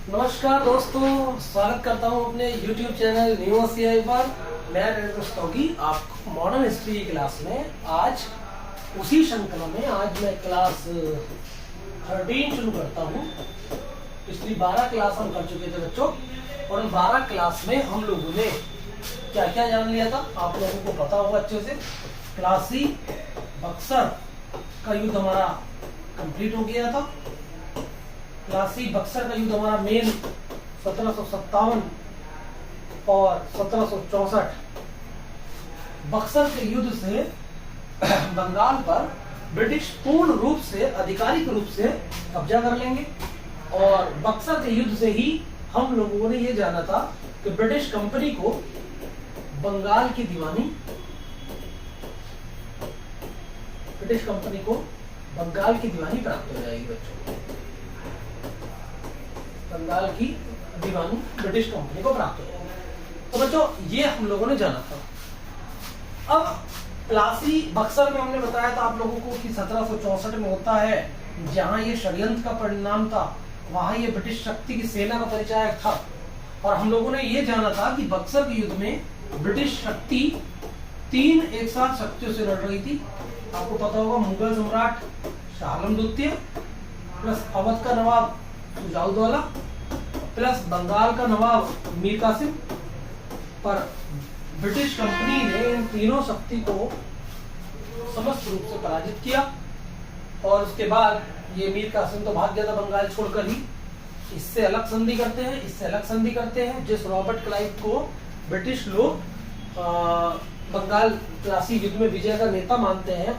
नमस्कार दोस्तों, स्वागत करता हूं अपने YouTube चैनल न्यू CI पर। मैं डॉक्टर आपको मॉडर्न हिस्ट्री की क्लास में आज उसी श्रृंखला में आज मैं क्लास 13 शुरू करता हूं। पिछली 12 क्लास हम कर चुके थे बच्चों, और उन 12 क्लास में हम लोगों ने क्या क्या जान लिया था आप लोगों को पता होगा अच्छे से। प्लासी बक्सर का युद्ध हमारा कंप्लीट हो गया था। प्लासी बक्सर का युद्ध हमारा मेन 1757 और 1764 बक्सर के युद्ध से बंगाल पर ब्रिटिश पूर्ण रूप से आधिकारिक रूप से कब्जा कर लेंगे। और बक्सर के युद्ध से ही हम लोगों ने ये जाना था कि ब्रिटिश कंपनी को बंगाल की दीवानी प्राप्त हो जाएगी बच्चों। बंगाल की दीवानी ब्रिटिश कंपनी को प्राप्त हो जाएगी। तो बच्चों ये हम लोगों ने जाना था। अब प्लासी बक्सर में हमने बताया था आप लोगों को कि 1764 में होता है, जहां ये षड्यंत्र का परिणाम था, वहां ये ब्रिटिश शक्ति की सेना का परिचायक था। और हम लोगों ने ये जाना था कि बक्सर के युद्ध में ब्रिटिश शक्ति 3 एक साथ शक्तियों से लड़ रही थी। आपको पता होगा, मुगल सम्राट शाह आलम द्वितीय प्लस अवध का नवाब शुजाउद्दौला प्लस बंगाल का नवाब मीर कासिम। पर ब्रिटिश कंपनी ने इन तीनों शक्ति को समस्त रूप से पराजित किया। और उसके बाद ये मीर कासिम तो भाग गया था बंगाल छोड़कर ही। इससे अलग संधि करते हैं जिस रॉबर्ट क्लाइव को ब्रिटिश लोग बंगाल प्लासी युद्ध में विजय का नेता मानते हैं।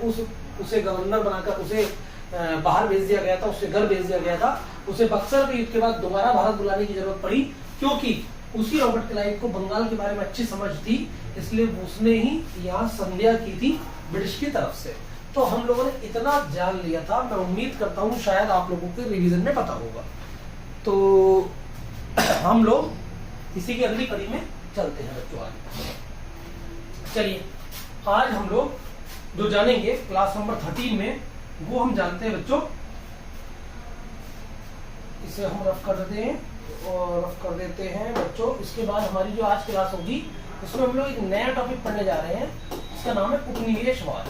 उसे गवर्नर बनाकर उसे बाहर भेज दिया गया था, उससे घर भेज दिया गया था। उसे बक्सर के युद्ध के बाद दोबारा भारत बुलाने की जरूरत पड़ी, क्योंकि उसी रॉबर्ट क्लाइव को बंगाल के बारे में अच्छी समझ थी, इसलिए उसने ही यहाँ संध्या की थी ब्रिटिश की तरफ से। तो हम लोगों ने इतना जान लिया था। मैं उम्मीद करता हूँ शायद आप लोगों के रिवीजन में पता होगा। तो हम लोग इसी की अगली कड़ी में चलते हैं बच्चों। आज चलिए, आज हम लोग जो जानेंगे क्लास नंबर 13 में, वो हम जानते हैं बच्चों, इसे हम रफ कर देते हैं बच्चों। इसके बाद हमारी जो आज क्लास होगी उसमें हम लोग एक नया टॉपिक पढ़ने जा रहे हैं। इसका नाम है उपनिवेशवाद।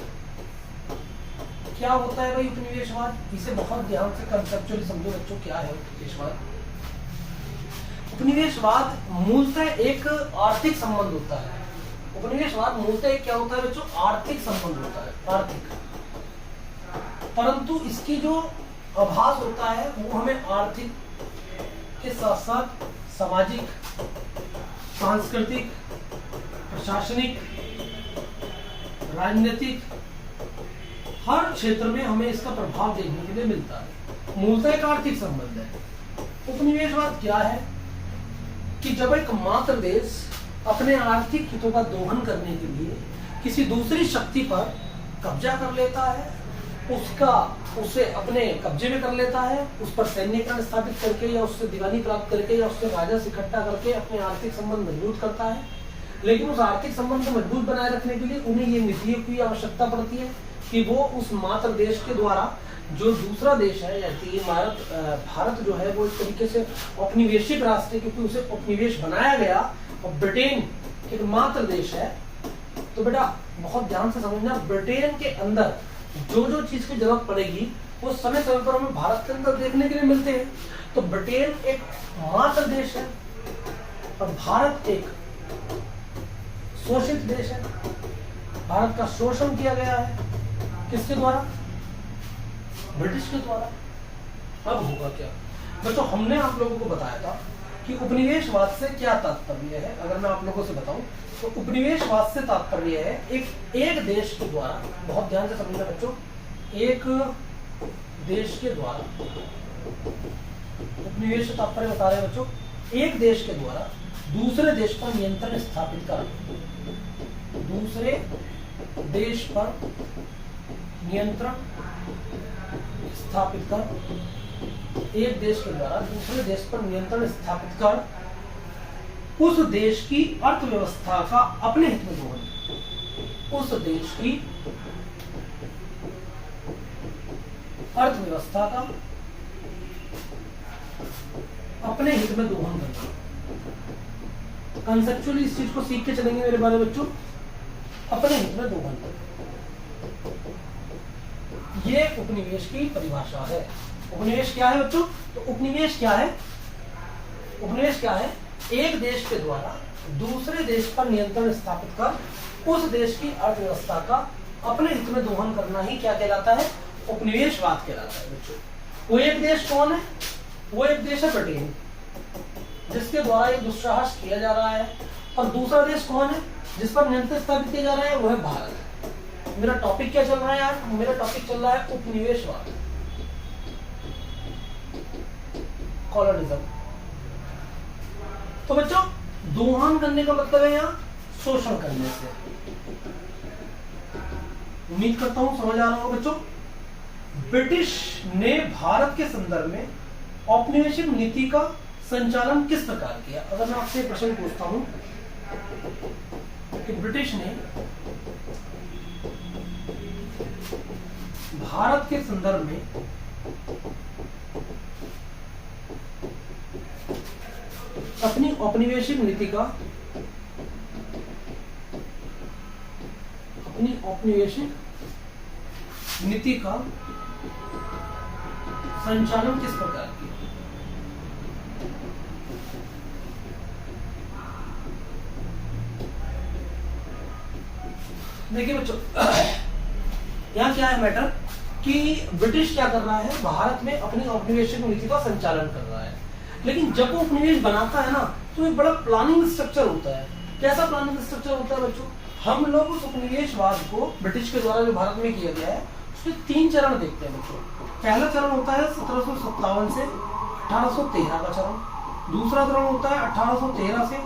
क्या होता है भाई उपनिवेशवाद? इसे बहुत ध्यान से कंसेप्चुअली समझो बच्चों। क्या है उपनिवेशवाद? उपनिवेशवाद मूलतः एक आर्थिक संबंध होता है। उपनिवेशवाद मूलतः क्या होता है बच्चों? आर्थिक संबंध होता है, आर्थिक। परंतु इसकी जो आभास होता है वो हमें आर्थिक के साथ साथ सामाजिक, सांस्कृतिक, प्रशासनिक, राजनीतिक हर क्षेत्र में हमें इसका प्रभाव देखने के लिए मिलता है। मूलतः एक आर्थिक संबंध है। उपनिवेशवाद क्या है कि जब एक मात्र देश अपने आर्थिक हितों का दोहन करने के लिए किसी दूसरी शक्ति पर कब्जा कर लेता है, उसे अपने कब्जे में कर लेता है, उस पर सैन्यकरण स्थापित करके या उससे दीवानी प्राप्त करके या उससे राजस्व इकट्ठा करके अपने आर्थिक संबंध मजबूत करता है। लेकिन उस आर्थिक संबंध को मजबूत बनाए रखने के लिए उन्हें ये नीतियों की आवश्यकता पड़ती है कि वो उस मात्र देश के द्वारा जो दूसरा देश है, जैसे भारत जो है वो एक तरीके से औपनिवेशिक राष्ट्र है, क्योंकि उसे उपनिवेश बनाया गया और ब्रिटेन एक मात्र देश है। तो बेटा बहुत ध्यान से समझना, ब्रिटेन के अंदर जो जो चीज की जरूरत पड़ेगी वो समय समय पर हमें भारत के अंदर देखने के लिए मिलते हैं। तो ब्रिटेन एक मात्र देश है और भारत एक शोषित देश है। भारत का शोषण किया गया है किसके द्वारा? ब्रिटिश के द्वारा। अब होगा क्या बच्चों? हमने आप लोगों को बताया था कि उपनिवेशवाद से क्या तात्पर्य है। अगर मैं आप लोगों से बताऊं तो उपनिवेशवाद से तात्पर्य है एक देश के द्वारा, बहुत ध्यान से समझना बच्चों, एक देश के द्वारा, उपनिवेश से तात्पर्य बता रहे हैं बच्चों, एक देश के द्वारा दूसरे देश पर नियंत्रण स्थापित कर, दूसरे देश पर नियंत्रण स्थापित कर, एक देश के द्वारा दूसरे देश पर नियंत्रण स्थापित कर उस देश की अर्थव्यवस्था का अपने हित में दोहन, उस देश की अर्थव्यवस्था का अपने हित में दोहन करना। कंसेप्चुअली इस चीज को सीख के चलेंगे मेरे बारे बच्चों, अपने हित में दोहन करना, ये उपनिवेश की परिभाषा है। उपनिवेश क्या है बच्चों? तो उपनिवेश क्या है? उपनिवेश क्या है? एक देश के द्वारा दूसरे देश पर नियंत्रण स्थापित कर उस देश की अर्थव्यवस्था का अपने हित में दोहन करना ही क्या कहलाता है? उपनिवेशवाद कहलाता है बच्चों। वो एक देश कौन है? वो एक देश है ब्रिटेन, जिसके द्वारा ये दुस्साहस किया जा रहा है। और दूसरा देश कौन है जिस पर नियंत्रण स्थापित किया जा रहा है? वो है भारत। मेरा टॉपिक क्या चल रहा है यार? मेरा टॉपिक चल रहा है उपनिवेशवाद, कॉलोनिज्म। तो बच्चों दोहन करने का मतलब है यहाँ शोषण करने से। उम्मीद करता हूं समझ आ रहा होगा बच्चों। ब्रिटिश ने भारत के संदर्भ में औपनिवेशिक नीति का संचालन किस प्रकार किया? अगर मैं आपसे प्रश्न पूछता हूं कि ब्रिटिश ने भारत के संदर्भ में अपनी औपनिवेशिक नीति का संचालन किस प्रकार किया? देखिए बच्चों, यहाँ क्या है मैटर कि ब्रिटिश क्या कर रहा है? भारत में अपनी औपनिवेशिक नीति का संचालन कर रहा है। लेकिन जब वो उपनिवेश बनाता है ना, तो एक बड़ा प्लानिंग स्ट्रक्चर होता है। कैसा प्लानिंग स्ट्रक्चर होता है बच्चों? हम लोग उस उपनिवेशवाद को ब्रिटिश के द्वारा जो भारत में किया गया है उसमें 3 चरण देखते हैं बच्चों। पहला चरण होता है 1757 से 1813 का चरण। दूसरा चरण होता है 1813 से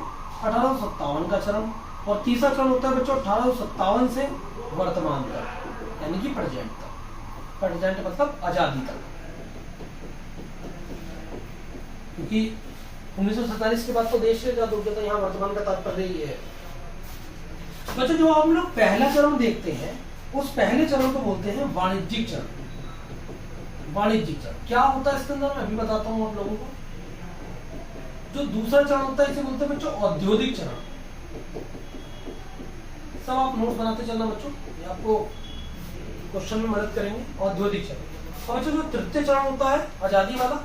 1857 का चरण। और तीसरा चरण होता है बच्चों 1857 से वर्तमान तक, यानी कि प्रेजेंट तक। प्रेजेंट मतलब आजादी तक, क्योंकि 1947 के बाद तो देश आजाद हो गया था। यहाँ वर्तमान का तात्पर्य ये है बच्चों। जो हम लोग पहला चरण देखते हैं, उस पहले चरण को बोलते हैं वाणिज्यिक चरण। वाणिज्यिक चरण क्या होता है इसके अंदर मैं अभी बताता हूँ आप लोगों को। जो दूसरा चरण होता है इसे बोलते हैं बच्चों औद्योगिक चरण। सब आप नोट बनाते चलना बच्चों, ये आपको क्वेश्चन में मदद करेंगे। औद्योगिक चरण। और बच्चों जो तृतीय चरण होता है आजादी वाला,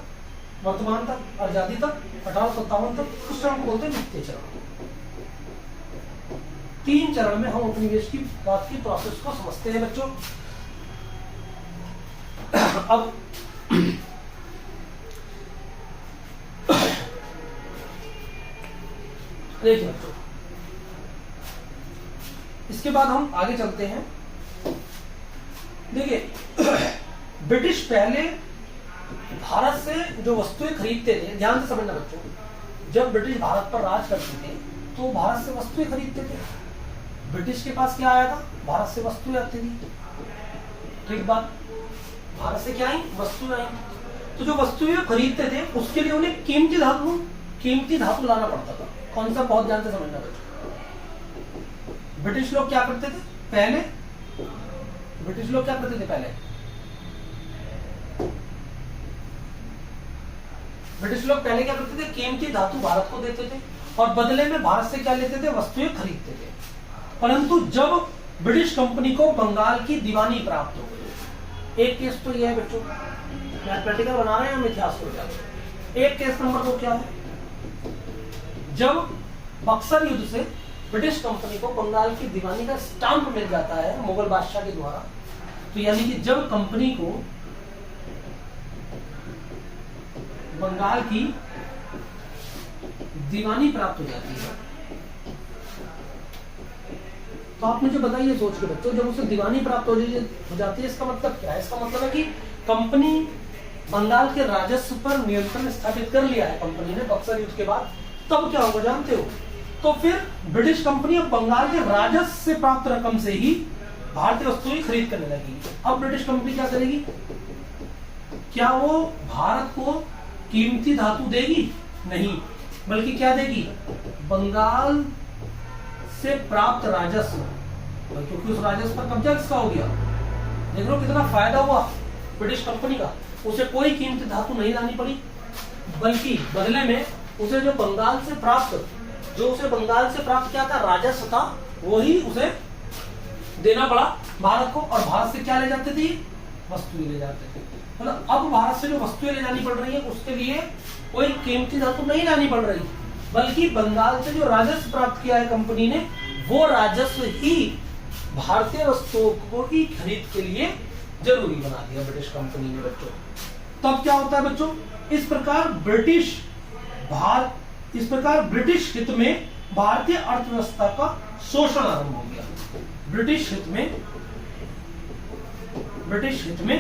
वर्तमान तक, आजादी तक, 1857 तक, उस चरण को बोलते हैं वित्तीय चरण। 3 चरण में हम उपनिवेश की बात की प्रोसेस को समझते हैं बच्चों। अब देखिए बच्चों, इसके बाद हम आगे चलते हैं। देखिए ब्रिटिश पहले भारत से जो वस्तुएं खरीदते थे, ध्यान से समझना बच्चों, जब ब्रिटिश भारत पर राज करते थे तो भारत से वस्तुएं खरीदते थे। ब्रिटिश के पास क्या आया था? भारत से वस्तुएं आती थी। ठीक बात, भारत से क्या आई? वस्तुएं आई। तो जो वस्तुएं खरीदते थे उसके लिए उन्हें कीमती धातु लाना पड़ता था। कौन सा? बहुत ध्यान से समझना बच्चों। ब्रिटिश लोग क्या करते थे पहले? ब्रिटिश लोग क्या करते थे पहले? ब्रिटिश लोग पहले क्या करते थे? कीमती धातु भारत को देते थे और बदले में भारत से क्या लेते थे? वस्तुएं खरीदते थे। परंतु जब ब्रिटिश कंपनी को बंगाल की दीवानी प्राप्त हो गई, एक केस तो यह है बच्चों, मैथमेटिकल बना रहे हैं हम, इतिहास को जाते। एक केस नंबर 2 क्या है? जब बक्सर युद्ध से ब्रिटिश कंपनी को बंगाल की दीवानी का स्टाम्प मिल जाता है मुगल बादशाह के द्वारा, तो यानी कि जब कंपनी को बंगाल की दीवानी प्राप्त हो जाती है, तो आप मुझे बताइए सोच के बच्चों, जब उसे दीवानी प्राप्त हो जाती है, इसका मतलब क्या है? इसका मतलब है कि कंपनी बंगाल के राजस्व पर नियंत्रण स्थापित कर लिया है कंपनी ने बक्सर युद्ध के बाद। तब क्या होगा जानते हो? तो फिर ब्रिटिश कंपनी अब बंगाल के राजस्व से प्राप्त रकम से ही भारतीय वस्तुएं खरीद करने लगेगी। अब ब्रिटिश कंपनी क्या करेगी? क्या वो भारत को कीमती धातु देगी? नहीं, बल्कि क्या देगी? बंगाल से प्राप्त राजस्व, क्योंकि उस राजस्व पर कब्जा किसका हो गया? देख लो कितना फायदा हुआ ब्रिटिश कंपनी का। उसे कोई कीमती धातु नहीं लानी पड़ी, बल्कि बदले में उसे जो बंगाल से प्राप्त क्या था, राजस्व था, वही उसे देना पड़ा भारत को। और भारत से क्या ले जाते थे, वस्तुएं ले जाते थे। मतलब अब भारत से जो वस्तुएं ले जानी पड़ रही है उसके लिए कोई कीमती धातु नहीं लानी पड़ रही, बल्कि बंगाल से जो राजस्व प्राप्त किया है कंपनी ने, वो राजस्व ही भारतीय वस्तुओं की खरीद के लिए जरूरी बना दिया ब्रिटिश कंपनी ने बच्चों। तब क्या होता है बच्चों, इस प्रकार ब्रिटिश हित में भारतीय अर्थव्यवस्था का शोषण आरंभ हो गया। ब्रिटिश हित में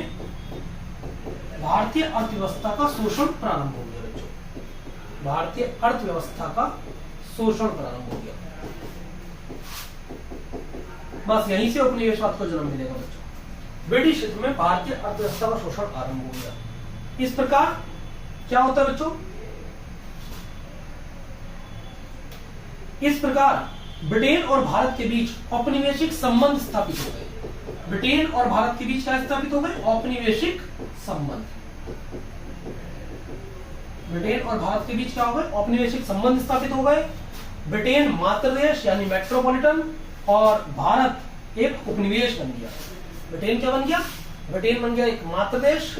भारतीय अर्थव्यवस्था का शोषण प्रारंभ हो गया बच्चों। भारतीय अर्थव्यवस्था का शोषण प्रारंभ हो गया। बस यहीं से उपनिवेशवाद को जन्म मिलेगा बच्चों। ब्रिटिश हित में भारतीय अर्थव्यवस्था का शोषण आरंभ हो गया। इस प्रकार क्या होता है बच्चों, इस प्रकार ब्रिटेन और भारत के बीच औपनिवेशिक संबंध स्थापित हो गए। ब्रिटेन और भारत के बीच क्या स्थापित हो गए, औपनिवेशिक संबंध। ब्रिटेन और भारत के बीच क्या हो गए, औपनिवेशिक संबंध स्थापित हो गए। ब्रिटेन मातृदेश यानी मेट्रोपॉलिटन और भारत एक उपनिवेश बन गया। ब्रिटेन क्या बन गया, ब्रिटेन बन गया एक मातृदेश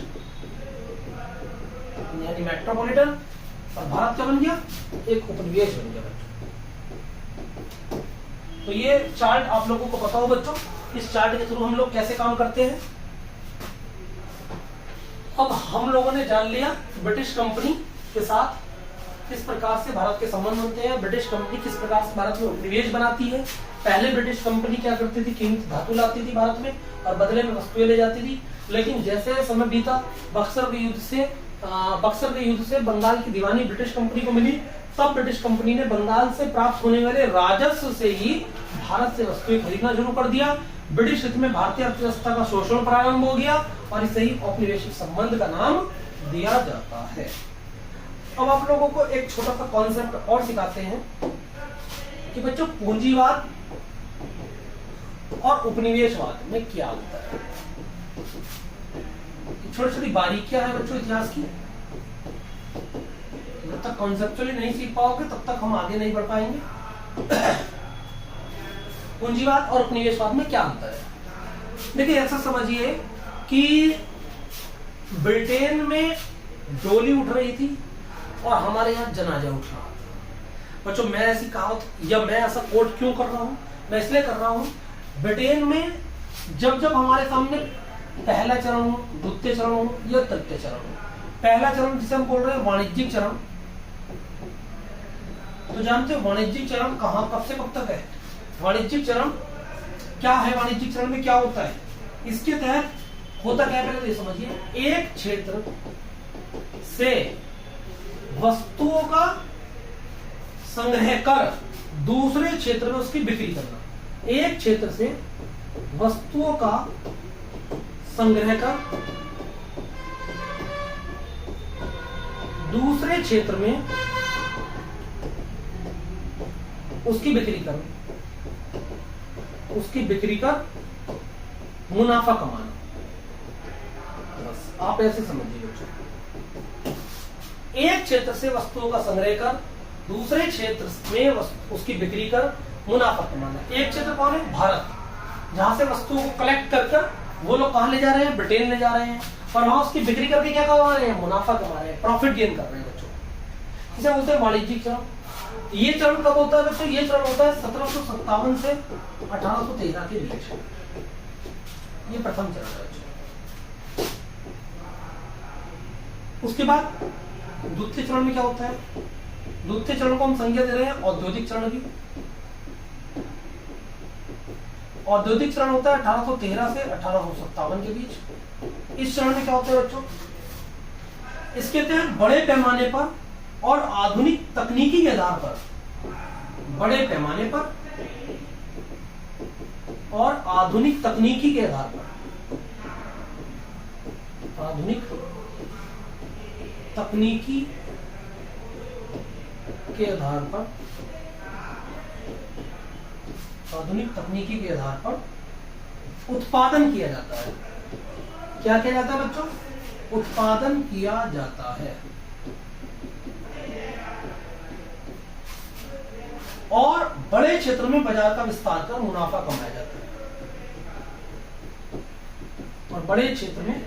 यानी मेट्रोपॉलिटन, और भारत क्या बन गया, एक उपनिवेश बन गया बच्चों। तो ये चार्ट आप लोगों को पता हो बच्चों। इस चार्ट के थ्रू हम लोग कैसे काम करते हैं। अब हम लोगों ने जान लिया ब्रिटिश कंपनी के साथ किस प्रकार से भारत के संबंध बनते हैं, ब्रिटिश कंपनी किस प्रकार से भारत में उपनिवेश बनाती है। पहले ब्रिटिश कंपनी क्या करती थी, कीमती धातु लाती थी भारत में और बदले में वस्तुएं ले जाती थी। लेकिन जैसे समय बीता, बक्सर के युद्ध से बंगाल की दीवानी ब्रिटिश कंपनी को मिली, तब ब्रिटिश कंपनी ने बंगाल से प्राप्त होने वाले राजस्व से ही भारत से वस्तुएं खरीदना शुरू कर दिया। ब्रिटिश हित में भारतीय अर्थव्यवस्था का शोषण प्रारंभ हो गया और इसे ही औपनिवेशिक संबंध का नाम दिया जाता है। अब आप लोगों को एक छोटा सा कॉन्सेप्ट और सिखाते हैं कि बच्चों पूंजीवाद और उपनिवेशवाद में क्या होता है। छोटी छोटी बारीकियां हैं बच्चों इतिहास की, जब तक कॉन्सेप्चुअली नहीं सीख पाओगे तब तक हम आगे नहीं बढ़ पाएंगे। पूंजीवाद और उपनिवेशवाद में क्या अंतर है। देखिए ऐसा समझिए कि ब्रिटेन में डोली उठ रही थी और हमारे यहाँ जनाजा उठ रहा था। बच्चों मैं ऐसी कहावत या मैं ऐसा कोट क्यों कर रहा हूं, मैं इसलिए कर रहा हूं, ब्रिटेन में जब हमारे सामने पहला चरण हो, द्वितीय चरण हो या तृतीय चरण हो, पहला चरण जिसे हम बोल रहे हैं वाणिज्यिक चरण, तो जानते हो वाणिज्यिक चरण कहां कब से कब तक है। वाणिज्यिक चरण क्या है, वाणिज्यिक चरण में क्या होता है, इसके तहत होता क्या है पहले तो ये समझिए। एक क्षेत्र से वस्तुओं का संग्रह कर दूसरे क्षेत्र में उसकी बिक्री करना। एक क्षेत्र से वस्तुओं का संग्रह कर दूसरे क्षेत्र में उसकी बिक्री कर मुनाफा कमाना। बस आप ऐसे समझिए बच्चों, एक क्षेत्र से वस्तुओं का संग्रह कर दूसरे क्षेत्र में उसकी बिक्री कर मुनाफा कमाना। एक क्षेत्र कौन है, भारत, जहां से वस्तुओं को कलेक्ट कर वो लोग कहां ले जा रहे हैं, ब्रिटेन ले जा रहे हैं, और वहां उसकी बिक्री करके क्या कमा रहे हैं, मुनाफा कमा रहे हैं, प्रॉफिट गेन कर रहे हैं बच्चों। इसे बोलते हैं वाणिज्यिक चरण। ये चरण कब होता है बच्चों, ये चरण होता है 1757 से 1813 के बीच। ये प्रथम चरण है बच्चों। उसके बाद द्वितीय चरण में क्या होता है, द्वितीय चरण को हम संज्ञा दे रहे हैं औद्योगिक चरण की। औद्योगिक चरण होता है 1813 से 1857 के बीच। इस चरण में क्या होता है बच्चों, इसके तहत बड़े पैमाने पर और आधुनिक तकनीकी के आधार पर, बड़े पैमाने पर और आधुनिक तकनीकी के आधार पर, आधुनिक तकनीकी के आधार पर, आधुनिक तकनीकी के आधार पर उत्पादन किया जाता है। क्या किया जाता है बच्चों, उत्पादन किया जाता है। और बड़े क्षेत्र में बाजार का विस्तार कर मुनाफा कमाया जाता है। और बड़े क्षेत्र में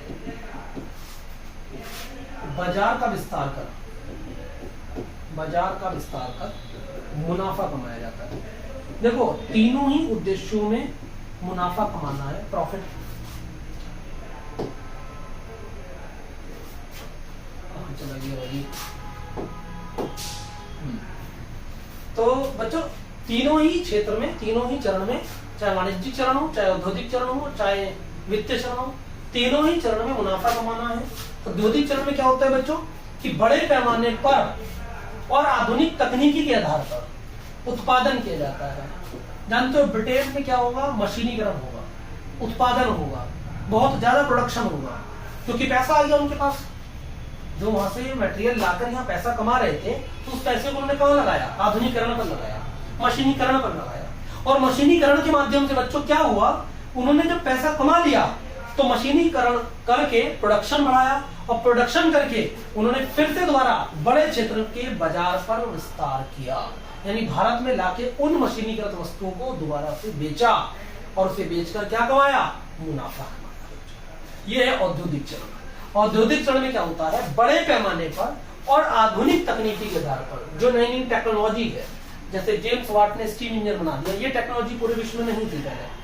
बाजार का विस्तार कर मुनाफा कमाया जाता है। देखो तीनों ही उद्देश्यों में मुनाफा कमाना है, प्रॉफिट। चला गया भाई। तो बच्चों तीनों ही क्षेत्र में, तीनों ही चरण में, चाहे वाणिज्यिक चरण हो, चाहे औद्योगिक चरण हो, चाहे वित्तीय चरण हो, तीनों ही चरण में मुनाफा कमाना है। औद्योगिक चरण में क्या होता है बच्चों कि बड़े पैमाने पर और आधुनिक तकनीकी के आधार पर उत्पादन किया जाता है। जानते हो ब्रिटेन में क्या होगा, मशीनीकरण होगा, उत्पादन होगा, बहुत ज्यादा प्रोडक्शन होगा, क्योंकि पैसा आ गया उनके पास। जो वहां से मटेरियल लाकर यहाँ पैसा कमा रहे थे, तो उस पैसे को उन्होंने कहाँ लगाया, आधुनिकीकरण पर लगाया, मशीनीकरण पर लगाया। और मशीनीकरण के माध्यम से बच्चों क्या हुआ, उन्होंने जब पैसा कमा लिया तो मशीनीकरण करके प्रोडक्शन बढ़ाया, और प्रोडक्शन करके उन्होंने फिर से दोबारा बड़े क्षेत्र के बाजार पर विस्तार किया। यानी भारत में लाके उन मशीनीकृत वस्तुओं को दोबारा से बेचा, और उसे बेचकर क्या कमाया, मुनाफा कमाया। ये है औद्योगिक चरण। औद्योगिक चरण में क्या होता है, बड़े पैमाने पर और आधुनिक तकनीकी के आधार पर जो नई नई टेक्नोलॉजी है, जैसे जेम्स वाट ने स्टीम इंजन बना दिया, ये टेक्नोलॉजी पूरे विश्व में नहीं थी पहले।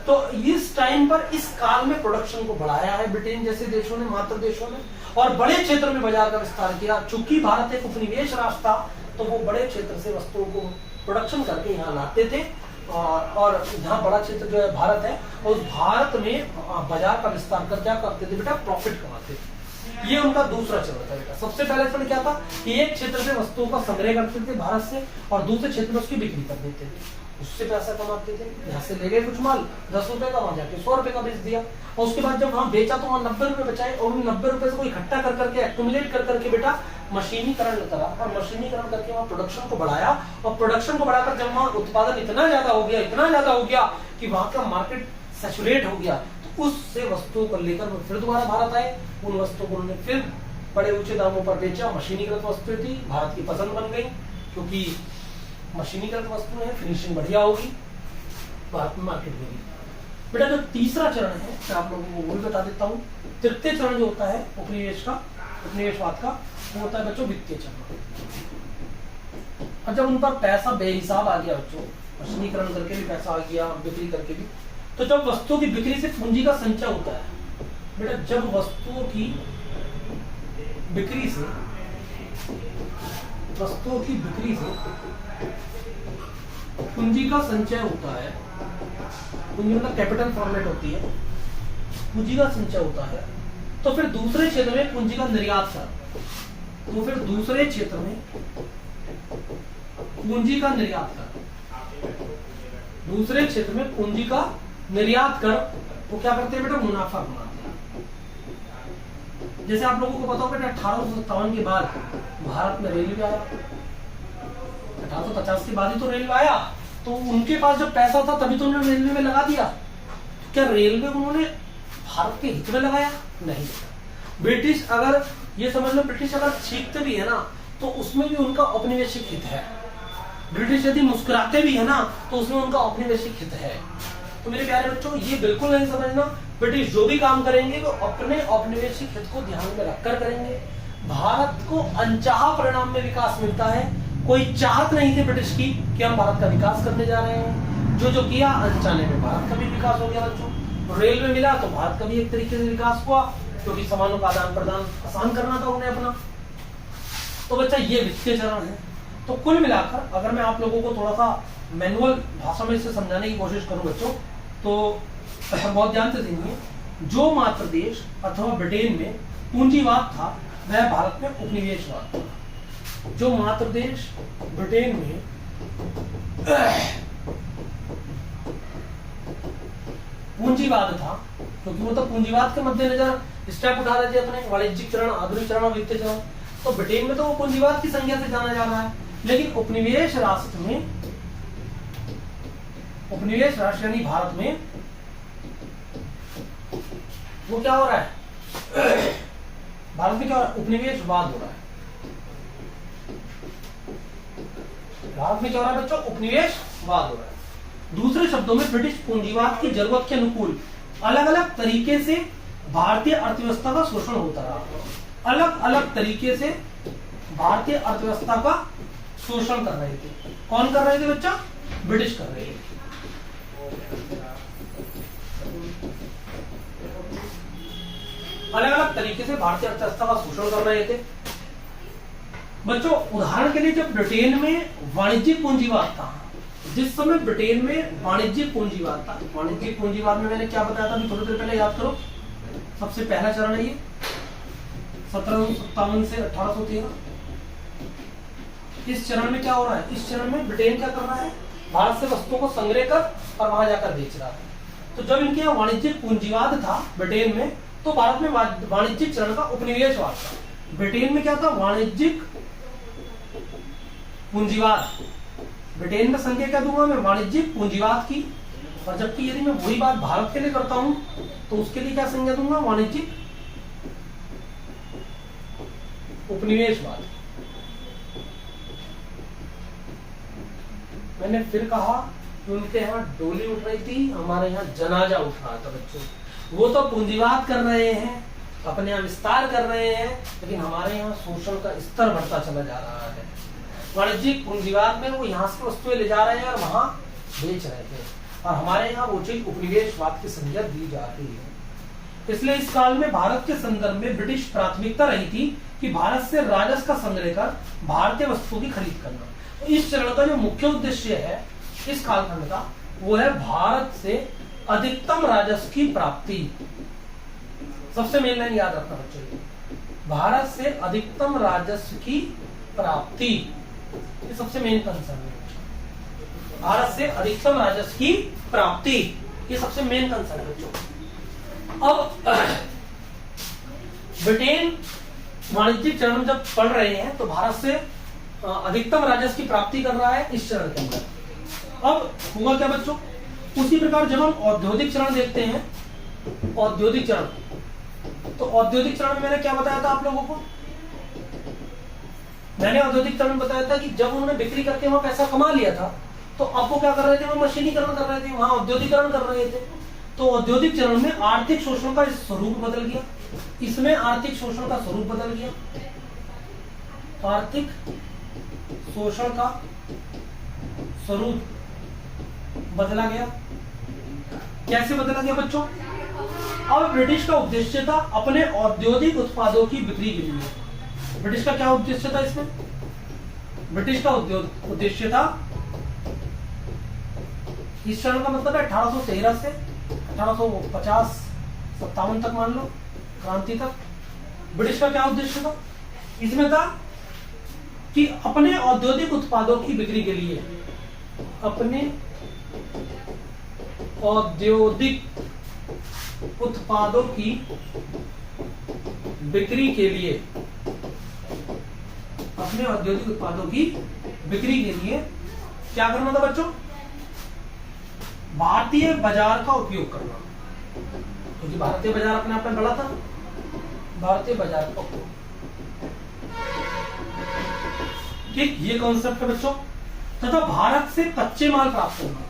तो इस टाइम पर, इस काल में प्रोडक्शन को बढ़ाया है ब्रिटेन जैसे देशों ने, मात्र देशों ने, और बड़े क्षेत्र में बाजार का विस्तार किया। चूंकि भारत एक उपनिवेश राष्ट्र था, तो वो बड़े क्षेत्र से वस्तुओं को प्रोडक्शन करके यहाँ लाते थे, और यहाँ बड़ा क्षेत्र जो है भारत है, और उस भारत में बाजार का विस्तार कर क्या करते थे बेटा, प्रॉफिट कमाते थे। ये उनका दूसरा चरण था बेटा। सबसे पहले चरण क्या था कि एक क्षेत्र से वस्तुओं का संग्रह करते थे भारत से, और दूसरे क्षेत्र में उसकी बिक्री कर देते थे, उससे पैसा कमाते थे। यहाँ से ले गए कुछ माल 10 रुपए का, वहां जाके 100 रुपए का बेच दिया, और उसके बाद जब वहां बेचा तो वहां 90 रुपए बचाए, और उन 90 रुपए से कोई इकट्ठा कर करके, एक्यूमुलेट कर करके बेटा मशीनीकरण करा, और मशीनीकरण करके वहां प्रोडक्शन को बढ़ाया, और प्रोडक्शन को बढ़ाकर जब वहां उत्पादन इतना ज्यादा हो गया कि वहां का मार्केट सैचुरेट हो गया, तो उससे वस्तुओं को लेकर वो फिर दोबारा भारत आए। उन वस्तुओं को उन्होंने फिर बड़े ऊंचे दामों पर बेचा। मशीनीकृत वस्तुएं थी, भारत की पसंद बन गई, क्योंकि मशीनीकृत वस्तुएं हैं, फिनिशिंग बढ़िया होगी, भारत में मार्केट होगी। बेटा जो तीसरा चरण है, मैं आप लोगों को वो भी बता देता हूँ। तृतीय चरण जो होता है उपनिवेशवाद का, वो होता है बच्चों वित्तीय चरण। और जब उन पर पैसा बेहिसाब आ गया बच्चों, मशीनीकरण करके भी पैसा आ गया, बिक्री करके भी, तो जब वस्तुओं की बिक्री से पूंजी का संचय होता है बेटा, जब वस्तुओं की बिक्री से पूंजी का संचय होता है, पूंजी मतलब कैपिटल फॉर्मेट होती है, पूंजी का संचय होता है, तो फिर दूसरे क्षेत्र में पूंजी का निर्यात कर, तो फिर दूसरे क्षेत्र में पूंजी का निर्यात कर, दूसरे क्षेत्र में पूंजी का निर्यात कर, वो क्या करते हैं बेटा, मुनाफा कमाते हैं। जैसे आप लोगों को पता होगा बेटा 1857 के बाद भारत में रेलवे आया, 1850 के बाद ही तो रेलवे आया, तो उनके पास जब पैसा था तभी तो उन्होंने रेलवे में लगा दिया। तो क्या रेलवे उन्होंने भारत के हित में लगाया? नहीं। ब्रिटिश अगर ये समझ लो, ब्रिटिश अगर छींकते भी है ना, तो उसमें भी उनका औपनिवेशिक हित है। ब्रिटिश यदि मुस्कुराते भी है ना, तो उसमें उनका औपनिवेशिक हित है। तो मेरे प्यारे बच्चों, ये बिल्कुल नहीं समझना, ब्रिटिश जो भी काम करेंगे वो अपने औपनिवेशिक हित को ध्यान में रखकर करेंगे। भारत को अनचाहा परिणाम में विकास मिलता है, कोई चाहत नहीं थी ब्रिटिश की कि हम भारत का विकास करने जा रहे हैं। जो किया अनचाहे में भारत का भी विकास हो गया बच्चों। रेलवे मिला तो भारत का भी एक तरीके से विकास हुआ, क्योंकि सामानों का आदान प्रदान आसान करना था उन्हें अपना। तो बच्चा ये वित्तीय चरण है। तो कुल मिलाकर अगर मैं आप लोगों को थोड़ा सा मैनुअल भाषा में इसे समझाने की कोशिश करूं बच्चों, तो बहुत ध्यान से देंगे। जो मात्र देश अथवा ब्रिटेन में पूंजीवाद था, वह भारत में उपनिवेशवाद था। जो मात्र देश ब्रिटेन में पूंजीवाद था, क्योंकि वो तो पूंजीवाद के मद्देनजर स्टेप उठा रहे थे अपने, वाणिज्यिक चरण, आधुनिक चरण और वित्तीय चरण। तो ब्रिटेन में तो वो पूंजीवाद की संज्ञा से जाना जा रहा है, लेकिन उपनिवेश राष्ट्र में, उपनिवेश राष्ट्र यानी भारत में वो क्या हो रहा है, भारत में क्या हो रहा है, उपनिवेशवाद हो रहा है। भारत में क्या हो रहा है बच्चों, उपनिवेशवाद हो रहा है। दूसरे शब्दों में ब्रिटिश पूंजीवाद की जरूरत के अनुकूल अलग अलग तरीके से भारतीय अर्थव्यवस्था का शोषण होता रहा। अलग अलग तरीके से भारतीय अर्थव्यवस्था का शोषण कर रहे थे। कौन कर रहे थे बच्चा, ब्रिटिश कर रहे थे। अलग अलग तरीके से भारतीय अर्थव्यवस्था का शोषण कर रहे थे बच्चों। उदाहरण के लिए जब ब्रिटेन में वाणिज्यिक पूंजीवाद था, जिस समय ब्रिटेन में वाणिज्यिक पूंजीवाद था, वाणिज्यिक पूंजीवाद में मैंने क्या बताया था अभी थोड़ी देर पहले, याद करो। सबसे पहला चरण है ये 1757 से 1813। इस चरण में क्या हो रहा है, इस चरण में ब्रिटेन क्या कर रहा है, भारत से वस्तुओं को संग्रह कर और वहां जाकर बेच रहा है। तो जब इनके यहाँ वाणिज्यिक पूंजीवाद था ब्रिटेन में, तो भारत में वाणिज्यिक चरण का उपनिवेशवाद था। ब्रिटेन में क्या था, वाणिज्यिक पूंजीवाद। ब्रिटेन में संज्ञा क्या दूंगा मैं, वाणिज्यिक पूंजीवाद की। और जबकि यदि मैं वही बात भारत के लिए करता हूं तो उसके लिए क्या संज्ञा दूंगा, वाणिज्यिक उपनिवेशवाद। मैंने फिर कहा कि उनके यहाँ डोली उठ रही थी, हमारे यहाँ जनाजा उठ रहा था बच्चों। वो तो पूंजीवाद कर रहे हैं, अपने यहाँ विस्तार कर रहे हैं, लेकिन हमारे यहाँ शोषण का स्तर बढ़ता चला जा रहा है। वाणिज्यिक पूंजीवाद में वो यहाँ से वस्तुएं ले जा रहे हैं और वहां बेच रहे थे, और हमारे यहाँ वो चीज उपनिवेशवाद की संज्ञा दी जा रही है। इसलिए इस काल में भारत के संदर्भ में ब्रिटिश प्राथमिकता रही थी कि भारत से राजस्व का संग्रह कर भारतीय वस्तुओं की खरीद करना। तो इस चरण का जो मुख्य उद्देश्य है इस कालखंड का, वो है भारत से अधिकतम राजस्व की प्राप्ति। सबसे मेन लाइन याद रखना बच्चों, भारत से अधिकतम राजस्व की प्राप्ति, ये सबसे मेन कंसर्न है। भारत से अधिकतम राजस्व की प्राप्ति, ये सबसे मेन कंसर्न है बच्चों। अब ब्रिटेन वाणिज्यिक चरण जब पढ़ रहे हैं तो भारत से अधिकतम राजस्व की प्राप्ति कर रहा है इस चरण के अंदर। अब हुआ क्या बच्चों, उसी प्रकार जब हम औद्योगिक चरण देखते हैं, औद्योगिक चरण, तो औद्योगिक चरण में मैंने क्या बताया था आप लोगों को, मैंने औद्योगिक चरण में बताया था कि जब उन्होंने बिक्री करके वहां पैसा कमा लिया था, तो अब वो क्या कर रहे थे, वो मशीनीकरण कर रहे थे, वहां औद्योगिकरण कर रहे थे। तो औद्योगिक चरण में आर्थिक शोषण का स्वरूप बदल गया, इसमें आर्थिक शोषण का स्वरूप बदल गया, आर्थिक शोषण का स्वरूप बदला गया। कैसे बदला गया बच्चों, अब ब्रिटिश का उद्देश्य था अपने औद्योगिक उत्पादों की बिक्री के लिए। ब्रिटिश का क्या उद्देश्य था इसमें, ब्रिटिश का उद्देश्य था, इस चरण का मतलब है 1813 से 1850-57 तक मान लो, क्रांति तक। ब्रिटिश का क्या उद्देश्य था, इसमें था कि अपने औद्योगिक उत्पादों की बिक्री के लिए, अपने औद्योगिक उत्पादों की बिक्री के लिए, अपने औद्योगिक उत्पादों की बिक्री के लिए क्या करना था बच्चों, भारतीय बाजार का उपयोग करना। क्योंकि भारतीय बाजार अपने आप में बड़ा था, भारतीय बाजार का उपयोग, ठीक ये कॉन्सेप्ट है बच्चों। तथा भारत से कच्चे माल प्राप्त होना,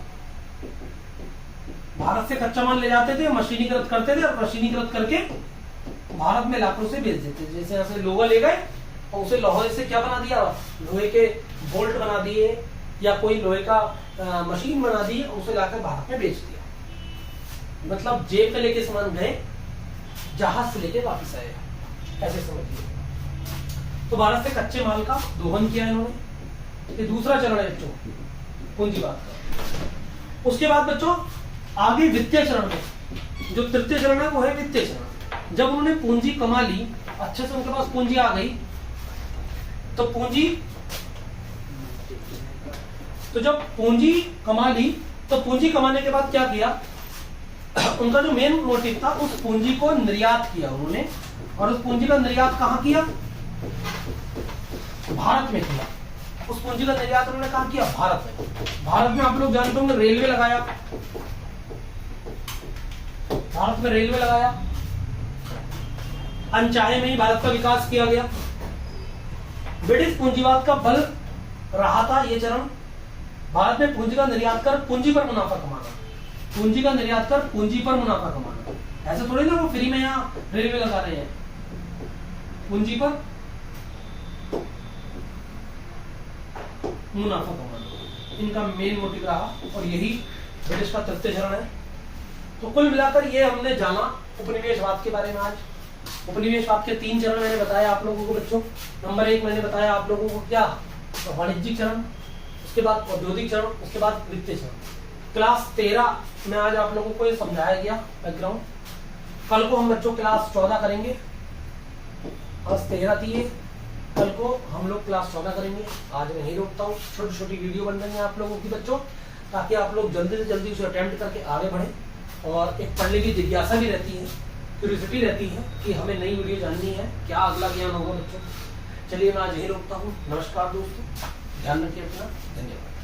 भारत से कच्चा माल ले जाते थे, मशीनीकृत करते थे और मशीनीकृत करके भारत में लाखों से बेच देते। जैसे यहाँ से लोहा ले गए और उसे लोहे से क्या बना दिया, लोहे के बोल्ट बना दिए या कोई लोहे का मशीन बना दी, उसे लाकर भारत में बेच दिया। मतलब जेब में लेके सामान गए, जहाज से लेके वापस आए, ऐसे समझिए। तो भारत से कच्चे माल का दोहन किया इन्होंने। ये दूसरा चरण है बच्चों पूंजीवाद का। उसके बाद बच्चों आगे वित्तीय चरण में, जो तृतीय चरण है वो है वित्तीय चरण। जब उन्होंने पूंजी कमा ली, अच्छे से उनके पास पूंजी आ गई, तो जब पूंजी कमा ली तो पूंजी कमाने के बाद क्या किया, उनका जो मेन मोटिव था, उस पूंजी को निर्यात किया उन्होंने। और उस पूंजी का निर्यात कहां किया, भारत में किया। उस पूंजी का निर्यात उन्होंने कहां किया, भारत में। भारत में आप लोग जानते होंगे रेलवे लगाया, भारत में रेलवे लगाया, अनचाहे में ही भारत का विकास किया गया। ब्रिटिश पूंजीवाद का बल रहा था ये चरण, भारत में पूंजी का निर्यात कर पूंजी पर मुनाफा कमाना, पूंजी का निर्यात कर पूंजी पर मुनाफा कमाना। ऐसे थोड़ी ना वो फ्री में यहाँ रेलवे लगा रहे हैं, पूंजी पर मुनाफा कमाना इनका मेन मोटिव रहा, और यही ब्रिटिश का तृतीय चरण है। तो कुल मिलाकर ये हमने जाना उपनिवेशवाद के बारे में। आज उपनिवेशवाद के 3 चरण मैंने बताया आप लोगों को बच्चों। नंबर 1 मैंने बताया आप लोगों को क्या, तो वाणिज्यिक चरण, उसके बाद औद्योगिक चरण, उसके बाद वित्तीय चरण। क्लास 13 में आज आप लोगों को ये समझाया गया बैकग्राउंड। कल को हम बच्चों क्लास 14 करेंगे। आज 13 थी ये, कल को हम लोग क्लास 14 करेंगे। आज मैं यही रोकता हूँ। छोटी छोटी वीडियो बन रही है आप लोगों की बच्चों, ताकि आप लोग जल्दी से जल्दी उसे अटेम्प्ट करके आगे बढ़े, और एक पढ़ने की जिज्ञासा भी रहती है, क्यूरियोसिटी रहती है कि हमें नई वीडियो जाननी है, क्या अगला ज्ञान होगा बच्चों। चलिए मैं आज यही रोकता हूँ। नमस्कार दोस्तों, ध्यान रखिए अपना, धन्यवाद।